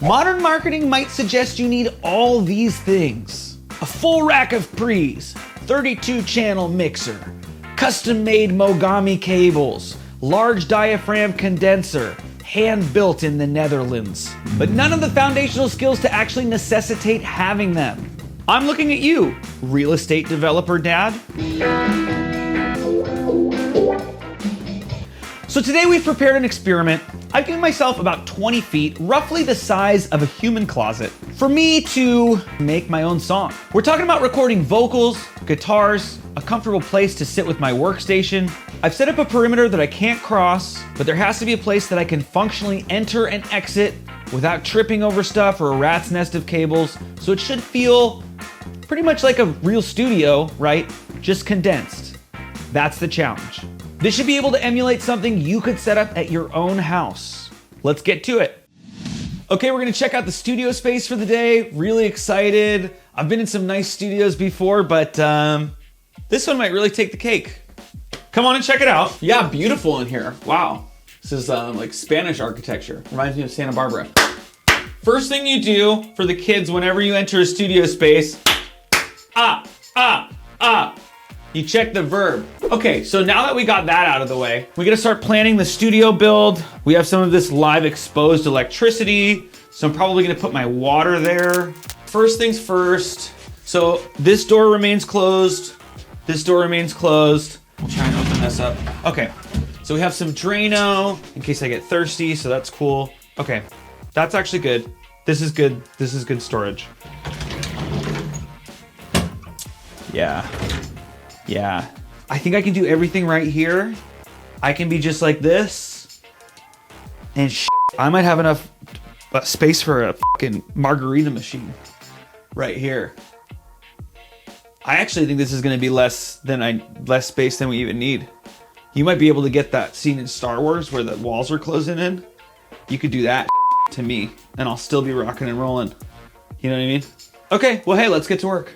Modern marketing might suggest you need all these things. A full rack of pre's, 32-channel mixer, custom-made Mogami cables, large diaphragm condenser, hand-built in the Netherlands. But none of the foundational skills to actually necessitate having them. I'm looking at you, real estate developer dad. So today we've prepared an experiment. I've given myself about 20 feet, roughly the size of a human closet, for me to make my own song. We're talking about recording vocals, guitars, a comfortable place to sit with my workstation. I've set up a perimeter that I can't cross, but there has to be a place that I can functionally enter and exit without tripping over stuff or a rat's nest of cables. So it should feel pretty much like a real studio, right? Just condensed. That's the challenge. This should be able to emulate something you could set up at your own house. Let's get to it. Okay, we're gonna check out the studio space for the day. Really excited. I've been in some nice studios before, but this one might really take the cake. Come on and check it out. Yeah, beautiful in here. Wow. This is like Spanish architecture. Reminds me of Santa Barbara. First thing you do for the kids whenever you enter a studio space, you check the verb. Okay, so now that we got that out of the way, we gotta start planning the studio build. We have some of this live exposed electricity, so I'm probably gonna put my water there. First things first, so this door remains closed. This door remains closed. We'll try and open this up. Okay, so we have some Drano in case I get thirsty, so that's cool. Okay, that's actually good. This is good. This is good storage. Yeah, I think I can do everything right here. I can be just like this. And I might have enough space for a fucking margarita machine right here. I actually think this is gonna be less space than we even need. You might be able to get that scene in Star Wars where the walls are closing in. You could do that to me and I'll still be rocking and rolling. You know what I mean? Okay, well, hey, let's get to work.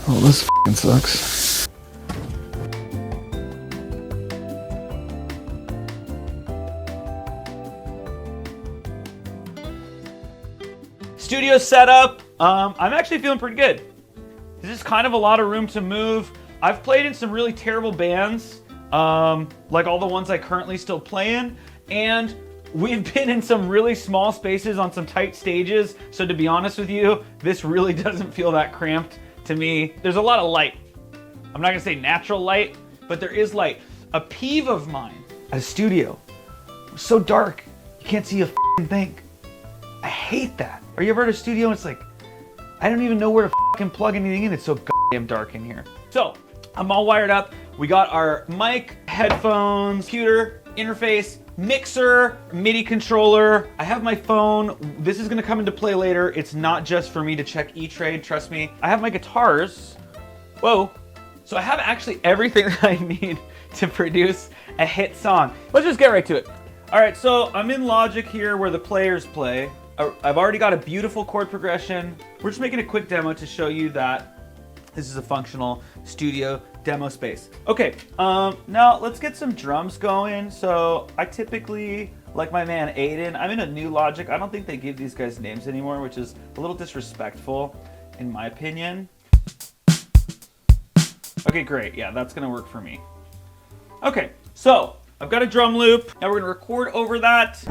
Oh, this fucking sucks. Studio setup. I'm actually feeling pretty good. This is kind of a lot of room to move. I've played in some really terrible bands, like all the ones I currently still play in, and we've been in some really small spaces on some tight stages. So to be honest with you, this really doesn't feel that cramped. To me, there's a lot of light. I'm not gonna say natural light, but there is light. A peeve of mine at a studio, it's so dark, you can't see a f***ing thing. I hate that. Are you ever at a studio and it's like, I don't even know where to f***ing plug anything in, it's so goddamn dark in here. So, I'm all wired up. We got our mic, headphones, computer, interface, mixer, MIDI controller. I have my phone. This is gonna come into play later. It's not just for me to check E-Trade, trust me. I have my guitars. Whoa. So I have actually everything that I need to produce a hit song. Let's just get right to it. All right, so I'm in Logic here where the players play. I've already got a beautiful chord progression. We're just making a quick demo to show you that this is a functional studio demo space. Okay, now let's get some drums going. So I typically, like my man Aiden, I'm in a new Logic. I don't think they give these guys names anymore, which is a little disrespectful in my opinion. Okay, great, yeah, that's gonna work for me. Okay, so I've got a drum loop. Now we're gonna record over that.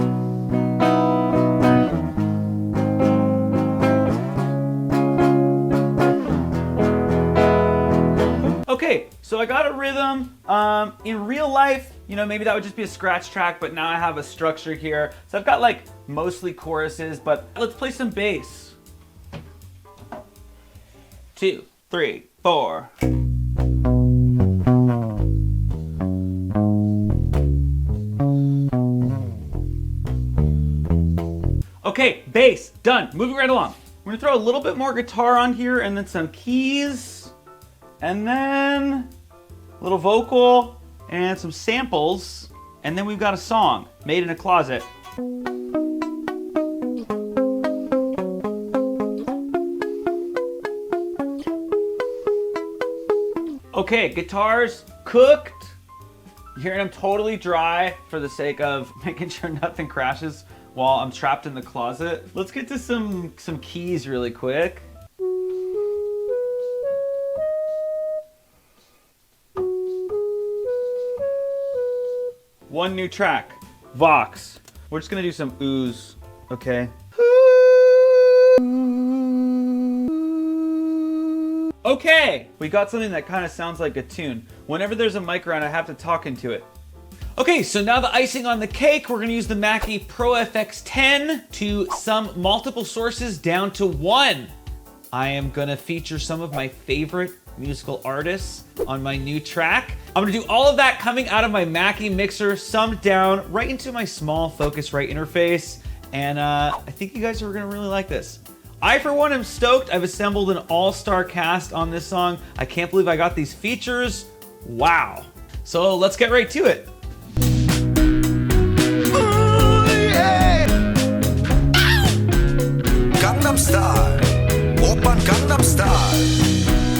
Okay, so I got a rhythm. In real life, you know, maybe that would just be a scratch track, but now I have a structure here. So I've got like mostly choruses, but let's play some bass. 2, 3, 4. Okay, bass, done. Moving right along. We're gonna throw a little bit more guitar on here and then some keys. And then a little vocal and some samples. And then we've got a song made in a closet. Okay, guitars cooked. You're hearing them totally dry for the sake of making sure nothing crashes while I'm trapped in the closet. Let's get to some keys really quick. One new track, Vox. We're just gonna do some oohs, okay? Okay, we got something that kind of sounds like a tune. Whenever there's a mic around, I have to talk into it. Okay, so now the icing on the cake, we're gonna use the Mackie Pro FX 10 to sum multiple sources down to one. I am gonna feature some of my favorite musical artists on my new track. I'm gonna do all of that coming out of my Mackie mixer, summed down right into my small Focusrite interface. And I think you guys are gonna really like this. I, for one, am stoked. I've assembled an all-star cast on this song. I can't believe I got these features. Wow. So let's get right to it. Ooh, yeah. Gangnam Style. Open Gangnam Style.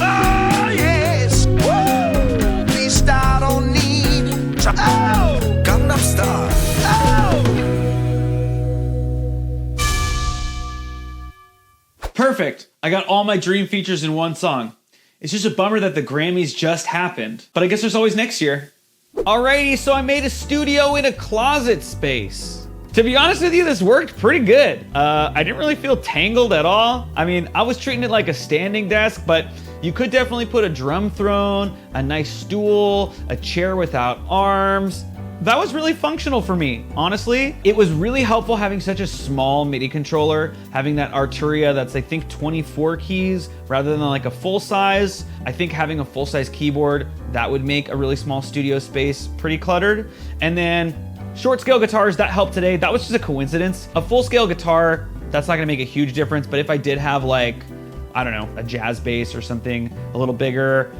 Oh, yes. Woo. Please start on need. Oh. Gangnam Style. Oh. Perfect. I got all my dream features in one song. It's just a bummer that the Grammys just happened, but I guess there's always next year. Alrighty, so I made a studio in a closet space. To be honest with you, this worked pretty good. I didn't really feel tangled at all. I mean, I was treating it like a standing desk, but you could definitely put a drum throne, a nice stool, a chair without arms. That was really functional for me, honestly. It was really helpful having such a small MIDI controller, having that Arturia that's, I think, 24 keys rather than like a full size. I think having a full size keyboard, that would make a really small studio space pretty cluttered. And then short scale guitars, that helped today. That was just a coincidence. A full scale guitar, that's not gonna make a huge difference, but if I did have like, I don't know, a jazz bass or something a little bigger,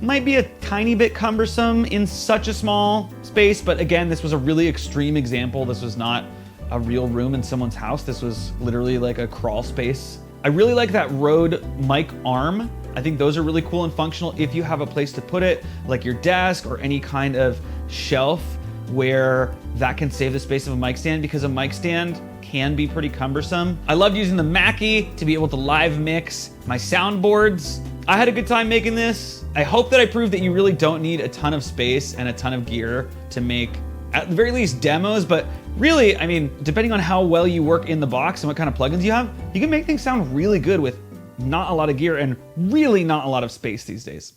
might be a tiny bit cumbersome in such a small space, but again, this was a really extreme example. This was not a real room in someone's house. This was literally like a crawl space. I really like that Rode mic arm. I think those are really cool and functional if you have a place to put it, like your desk or any kind of shelf where that can save the space of a mic stand, because a mic stand can be pretty cumbersome. I loved using the Mackie to be able to live mix my soundboards. I had a good time making this. I hope that I proved that you really don't need a ton of space and a ton of gear to make, at the very least, demos, but really, I mean, depending on how well you work in the box and what kind of plugins you have, you can make things sound really good with not a lot of gear and really not a lot of space these days.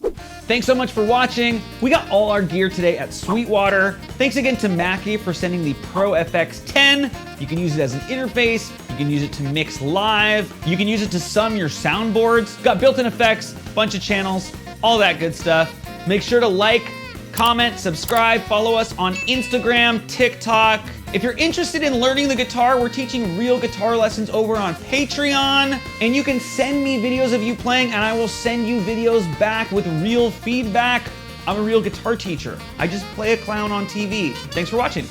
Thanks so much for watching. We got all our gear today at Sweetwater. Thanks again to Mackie for sending the Pro FX 10. You can use it as an interface. You can use it to mix live. You can use it to sum your soundboards. Got built-in effects, bunch of channels, all that good stuff. Make sure to like, comment, subscribe, follow us on Instagram, TikTok. If you're interested in learning the guitar, we're teaching real guitar lessons over on Patreon. And you can send me videos of you playing and I will send you videos back with real feedback. I'm a real guitar teacher. I just play a clown on TV. Thanks for watching.